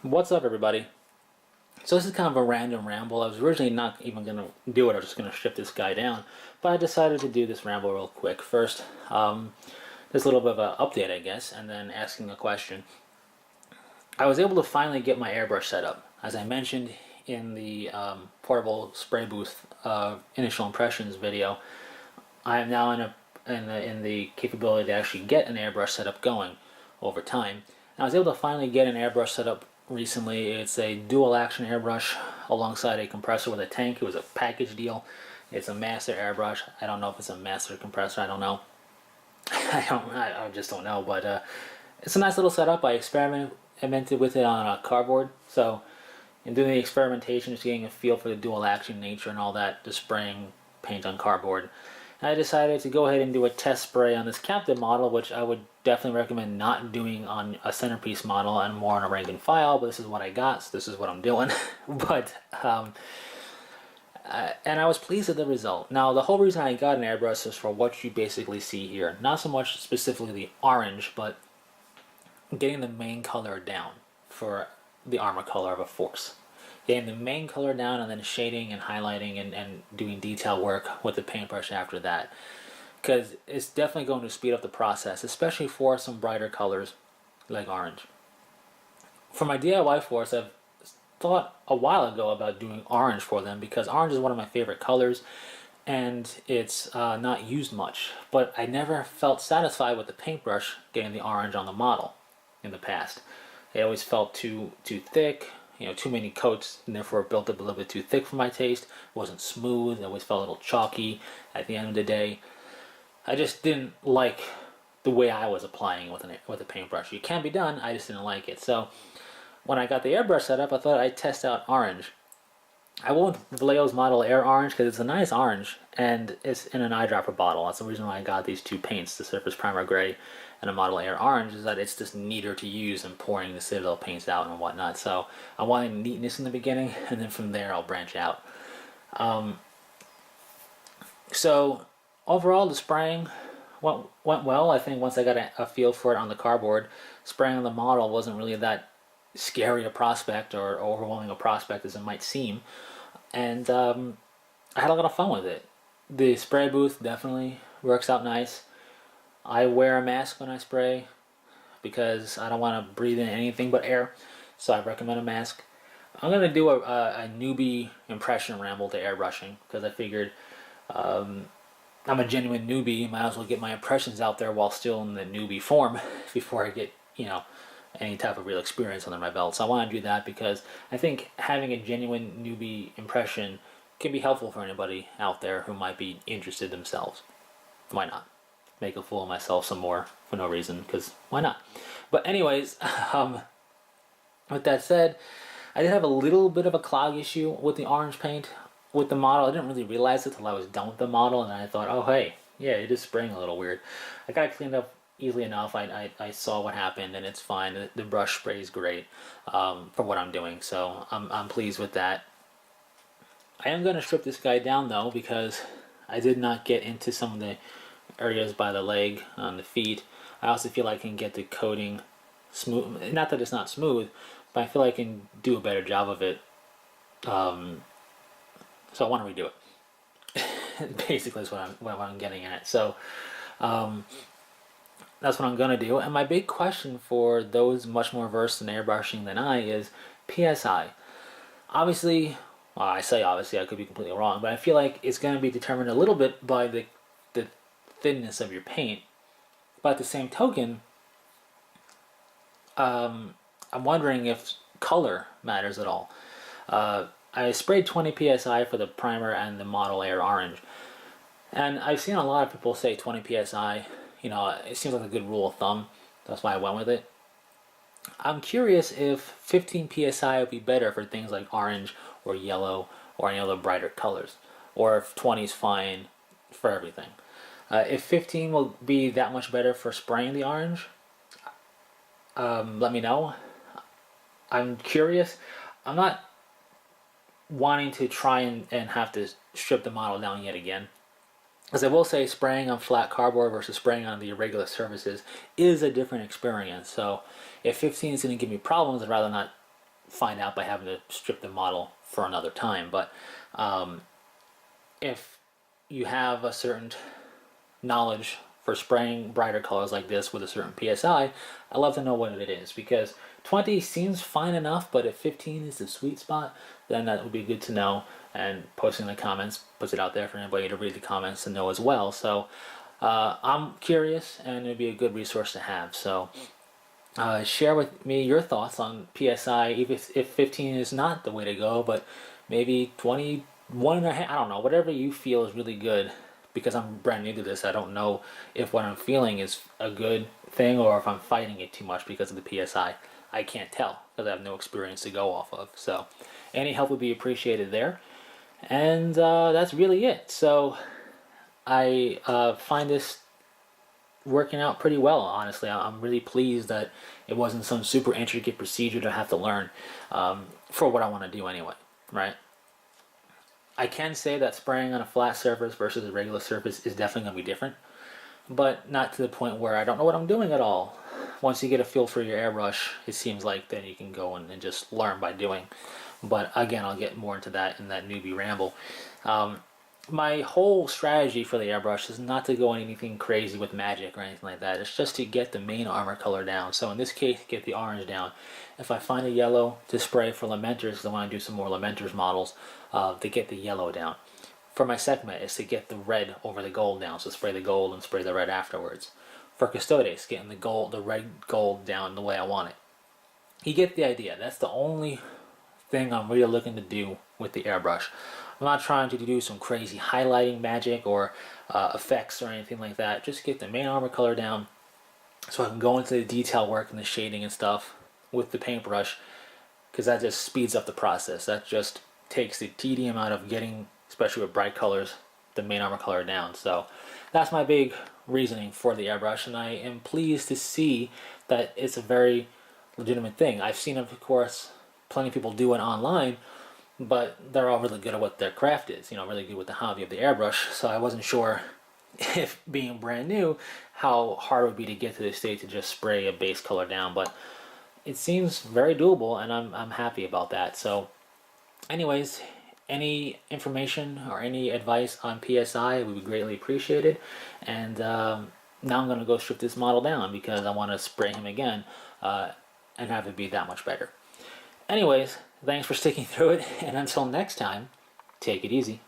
What's up, everybody? So this is kind of a random ramble. I was originally not even going to do it. I was just going to strip this guy down. But I decided to do this ramble real quick. First, there's a little bit of an update, I guess, and then asking a question. I was able to finally get my airbrush set up. As I mentioned in the portable spray booth initial impressions video, I am now in the capability to actually get an airbrush setup going over time. And I was able to finally get an airbrush setup recently. It's a dual action airbrush alongside a compressor with a tank. It was a package deal. It's a master airbrush. I don't know if it's a master compressor. I don't know. I just don't know. But it's a nice little setup. I experimented with it on a cardboard. So in doing the experimentation, just getting a feel for the dual action nature and all that, just spraying paint on cardboard. I decided to go ahead and do a test spray on this captive model, which I would definitely recommend not doing on a centerpiece model and more on a rank and file, but this is what I got, so this is what I'm doing. And I was pleased with the result. Now, the whole reason I got an airbrush is for what you basically see here. Not so much specifically the orange, but getting the main color down for the armor color of a force. Getting the main color down and then shading and highlighting and doing detail work with the paintbrush after that. Because it's definitely going to speed up the process, especially for some brighter colors like orange. For my DIY force, I've thought a while ago about doing orange for them because orange is one of my favorite colors and it's not used much. But I never felt satisfied with the paintbrush getting the orange on the model in the past. It always felt too thick, too many coats, and therefore it built up a little bit too thick for my taste. It wasn't smooth. It always felt a little chalky at the end of the day. I just didn't like the way I was applying it with a paintbrush. It can be done, I just didn't like it. So when I got the airbrush set up, I thought I'd test out orange. I went with Vallejo's Model Air Orange because it's a nice orange and it's in an eyedropper bottle. That's the reason why I got these two paints, the Surface Primer Gray and a Model Air Orange, is that it's just neater to use and pouring the Citadel paints out and whatnot. So I wanted neatness in the beginning and then from there I'll branch out. So overall the spraying went well. I think once I got a feel for it on the cardboard, spraying on the model wasn't really that scary a prospect or overwhelming a prospect as it might seem. And I had a lot of fun with it. The spray booth definitely works out nice. I wear a mask when I spray because I don't want to breathe in anything but air, so I recommend a mask. I'm going to do a newbie impression ramble to airbrushing because I figured I'm a genuine newbie, might as well get my impressions out there while still in the newbie form before I get, any type of real experience under my belt. So I want to do that because I think having a genuine newbie impression can be helpful for anybody out there who might be interested themselves. Why not? Make a fool of myself some more for no reason, because why not? But anyways, with that said, I did have a little bit of a clog issue with the orange paint with the model. I didn't really realize it until I was done with the model, and I thought, oh hey, yeah, it is spraying a little weird. I got it cleaned up easily enough. I saw what happened, and it's fine. The brush sprays great for what I'm doing, so I'm pleased with that. I am going to strip this guy down though because I did not get into some of the areas by the leg, on the feet. I also feel like I can get the coating smooth. Not that it's not smooth, but I feel like I can do a better job of it. So I want to redo it. Basically, is what I'm getting at. So that's what I'm gonna do. And my big question for those much more versed in airbrushing than I is PSI. Obviously, well, I say obviously, I could be completely wrong, but I feel like it's gonna be determined a little bit by the thinness of your paint. But at the same token, I'm wondering if color matters at all. I sprayed 20 psi for the primer and the Model Air Orange, and I've seen a lot of people say 20 psi. It seems like a good rule of thumb. That's why I went with it. I'm curious if 15 psi would be better for things like orange or yellow or any other brighter colors, or if 20 is fine for everything. If 15 will be that much better for spraying the orange, let me know. I'm curious. I'm not wanting to try and have to strip the model down yet again. As I will say, spraying on flat cardboard versus spraying on the irregular surfaces is a different experience. So if 15 is going to give me problems, I'd rather not find out by having to strip the model for another time. But if you have a certain knowledge for spraying brighter colors like this with a certain PSI, I'd love to know what it is, because 20 seems fine enough, but if 15 is the sweet spot, then that would be good to know. And posting in the comments puts it out there for anybody to read the comments and know as well. So I'm curious, and it'd be a good resource to have. So share with me your thoughts on PSI, if 15 is not the way to go, but maybe 21 and a half, I don't know, whatever you feel is really good. Because I'm brand new to this, I don't know if what I'm feeling is a good thing or if I'm fighting it too much because of the PSI. I can't tell because I have no experience to go off of. So any help would be appreciated there. And that's really it. So I find this working out pretty well, honestly. I'm really pleased that it wasn't some super intricate procedure to have to learn for what I want to do anyway, right? I can say that spraying on a flat surface versus a regular surface is definitely going to be different, but not to the point where I don't know what I'm doing at all. Once you get a feel for your airbrush, it seems like then you can go and just learn by doing. But again, I'll get more into that in that newbie ramble. My whole strategy for the airbrush is not to go anything crazy with magic or anything like that. It's just to get the main armor color down. So in this case, get the orange down. If I find a yellow to spray for Lamenters, because I want to do some more Lamenters models, to get the yellow down. For my segment, is to get the red over the gold down. So spray the gold and spray the red afterwards. For Custodes, getting the red gold down the way I want it. You get the idea. That's the only thing I'm really looking to do with the airbrush. I'm not trying to do some crazy highlighting magic or effects or anything like that. Just get the main armor color down so I can go into the detail work and the shading and stuff with the paintbrush, because that just speeds up the process. That just takes the tedium out of getting, especially with bright colors, the main armor color down. So that's my big reasoning for the airbrush, and I am pleased to see that it's a very legitimate thing. I've seen, of course, plenty of people do it online, but they're all really good at what their craft is, really good with the hobby of the airbrush. So I wasn't sure, if being brand new, how hard it would be to get to the state to just spray a base color down. But it seems very doable, and I'm happy about that. So anyways, any information or any advice on PSI would be greatly appreciated. And now I'm going to go strip this model down because I want to spray him again and have it be that much better. Anyways, thanks for sticking through it, and until next time, take it easy.